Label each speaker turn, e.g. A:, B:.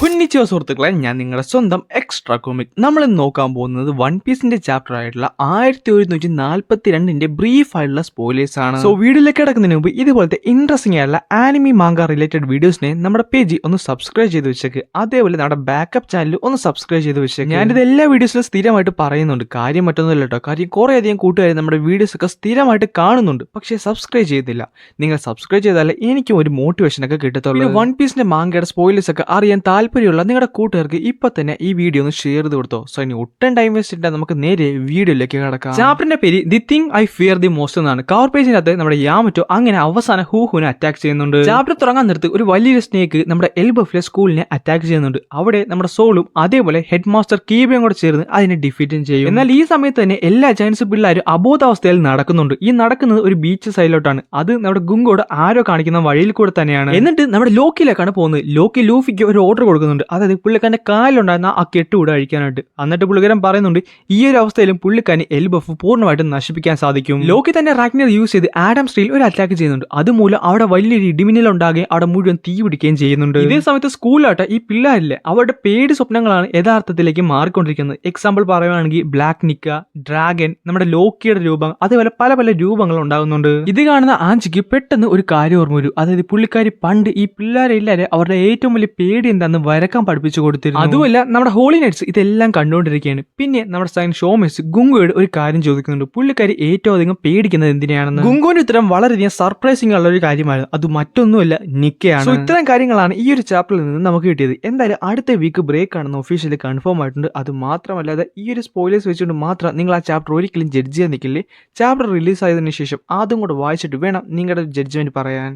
A: കുഞ്ഞിച്ചോ സുഹൃത്തുക്കളെ, ഞാൻ നിങ്ങളുടെ സ്വന്തം എക്സ്ട്രാ കോമിക്. നമ്മൾ ഇന്ന് നോക്കാൻ പോകുന്നത് വൺ പീസിന്റെ ചാപ്റ്റർ ആയിട്ടുള്ള 1142 ബ്രീഫ് ആയിട്ടുള്ള സ്പോയിലേഴ്സ് ആണ്. സോ വീഡിയോയിലേക്ക് കിടക്കുന്നതിന് മുമ്പ് ഇതുപോലത്തെ ഇൻട്രസ്റ്റിംഗ് ആയിട്ടുള്ള ആനിമി മാങ്ക റിലേറ്റഡ് വീഡിയോസിനെ നമ്മുടെ പേജ് ഒന്ന് സബ്സ്ക്രൈബ് ചെയ്ത് വെച്ചേക്ക്. അതേപോലെ നമ്മുടെ ബാക്കപ്പ് ചാനൽ ഒന്ന് സബ്സ്ക്രൈബ് ചെയ്ത് വെച്ചേക്ക്. ഞാനിത് എല്ലാ വീഡിയോസിലും സ്ഥിരമായിട്ട് പറയുന്നുണ്ട്. കാര്യം മറ്റൊന്നുമില്ല കേട്ടോ. കാര്യം കുറേ അധികം കൂട്ടുകാർ നമ്മുടെ വീഡിയോസ് ഒക്കെ സ്ഥിരമായിട്ട് കാണുന്നുണ്ട്, പക്ഷേ സബ്സ്ക്രൈബ് ചെയ്യുന്നില്ല. നിങ്ങൾ സബ്സ്ക്രൈബ് ചെയ്താലേ എനിക്കും ഒരു മോട്ടിവേഷൻ ഒക്കെ കിട്ടത്തുള്ളൂ. വൺ പീസിന്റെ മാങ്കയുടെ സ്പോയിലേഴ്സ് ഒക്കെ അറിയാൻ താല്പര്യമുള്ള നിങ്ങളുടെ കൂട്ടുകാർക്ക് ഇപ്പൊ തന്നെ ഈ വീഡിയോ ഒന്ന് ഷെയർ ചെയ്ത് കൊടുത്തോ. സോ ഇനി ഒട്ടും ടൈം വേസ്റ്റ് ഇല്ല, നമുക്ക് നേരെ വീഡിയോയിലേക്ക് കിടക്കാം. ചാപ്റ്ററിന്റെ പേര് the thing I fear the most എന്നാണ്. കവർ പേജിനകത്ത് നമ്മുടെ യാമറ്റോ അങ്ങനെ അവസാനം ഹൂഹുനെ അറ്റാക്ക് ചെയ്യുന്നുണ്ട്. ചാപ്റ്റർ തുടങ്ങാൻ നേരത്ത് ഒരു വലിയൊരു സ്നേക്ക് നമ്മുടെ എൽബഫിലെ സ്കൂളിനെ അറ്റാക്ക് ചെയ്യുന്നുണ്ട്. അവിടെ നമ്മുടെ സോളും അതേപോലെ ഹെഡ് മാസ്റ്റർ കീബയും കൂടെ ചേർന്ന് അതിനെ ഡിഫീറ്റും ചെയ്യും. എന്നാൽ ഈ സമയത്ത് തന്നെ എല്ലാ ചൈനീസ് പിള്ളേരും അബോധാവസ്ഥയിൽ നടക്കുന്നുണ്ട്. ഈ നടക്കുന്നത് ഒരു ബീച്ച് സൈഡിലോട്ടാണ്. അത് നമ്മുടെ ഗുങ്കോട് ആരോ കാണിക്കുന്ന വഴിയിൽ കൂടെ തന്നെയാണ്. എന്നിട്ട് നമ്മുടെ ലോക്കിയിലേക്കാണ് പോകുന്നത്. ലോക്കി ലൂഫിക്ക് ഒരു ഓർഡർ കൊടുക്കുന്നുണ്ട്. അതായത് പുള്ളിക്കാരന്റെ കാലിലുണ്ടായിരുന്ന ആ കെട്ടുകൂടെ അഴിക്കാനായിട്ട്. എന്നിട്ട് പുള്ളിക്കാരൻ പറയുന്നുണ്ട് ഈ ഒരു അവസ്ഥയിലും പുള്ളിക്കാരന് എൽബഫ് പൂർണ്ണമായിട്ടും നശിപ്പിക്കാൻ സാധിക്കും. ലോക്കി തന്നെ റാഗ്നർ യൂസ് ചെയ്ത് ആഡം സ്റ്റീൽ ഒരു അറ്റാക്ക് ചെയ്യുന്നുണ്ട്. അതുമൂലം അവിടെ വലിയൊരു ഇടിമിന്നൽ ഉണ്ടാകുകയും അവിടെ മുഴുവൻ തീ പിടിക്കുകയും ചെയ്യുന്നുണ്ട്. ഇതേ സമയത്ത് സ്കൂളിലായിട്ട് ഈ പിള്ളേരില്ലേ, അവരുടെ പേടി സ്വപ്നങ്ങളാണ് യഥാർത്ഥത്തിലേക്ക് മാറിക്കൊണ്ടിരിക്കുന്നത്. എക്സാമ്പിൾ പറയുകയാണെങ്കിൽ ബ്ലാക്ക് നിക്ക, ഡ്രാഗൻ, നമ്മുടെ ലോക്കിയുടെ രൂപം, അതേപോലെ പല പല രൂപങ്ങൾ ഉണ്ടാകുന്നുണ്ട്. ഇത് കാണുന്ന ആഞ്ചിക്ക് പെട്ടെന്ന് ഒരു കാര്യം ഓർമ്മ വരും. അതായത് പുള്ളിക്കാരി പണ്ട് ഈ പിള്ളേരെല്ലാരെ അവരുടെ ഏറ്റവും വലിയ പേടി എന്താണെന്ന് വരക്കാൻ പഠിപ്പിച്ചു കൊടുത്തിരുന്നു. അതുമല്ല നമ്മുടെ ഹോളി നൈറ്റ്സ് ഇതെല്ലാം കണ്ടുകൊണ്ടിരിക്കുകയാണ്. പിന്നെ നമ്മുടെ സൈൻ ഷോമിസ് ഗുങ്കോയോട് ഒരു കാര്യം ചോദിക്കുന്നുണ്ട്. പുള്ളിക്കാരി ഏറ്റവും അധികം പേടിക്കുന്നത് എന്തിനാണെന്ന്. ഗുങ്കോന്റെ ഉത്തരം വളരെയധികം സർപ്രൈസിംഗ് ഉള്ള ഒരു കാര്യമായിരുന്നു. അത് മറ്റൊന്നുമല്ല, നിക്കയാണ്. സോ ഇത്തരം കാര്യങ്ങളാണ് ഈ ഒരു ചാപ്റ്ററിൽ നിന്ന് നമുക്ക് കിട്ടിയത്. എന്തായാലും അടുത്ത വീക്ക് ബ്രേക്ക് ആണെന്ന് ഒഫീഷ്യലി കൺഫേം ആയിട്ടുണ്ട്. അത് മാത്രമല്ലാതെ ഈ ഒരു സ്പോയിലേഴ്സ് വെച്ചുകൊണ്ട് മാത്രം നിങ്ങൾ ആ ചാപ്റ്റർ ഒരിക്കലും ജഡ്ജ് ചെയ്യാൻ നിൽക്കില്ലേ. ചാപ്റ്റർ റിലീസ് ആയതിനു ശേഷം അതും കൂടെ വായിച്ചിട്ട് വേണം നിങ്ങളുടെ ജഡ്ജ്മെന്റ് പറയാൻ.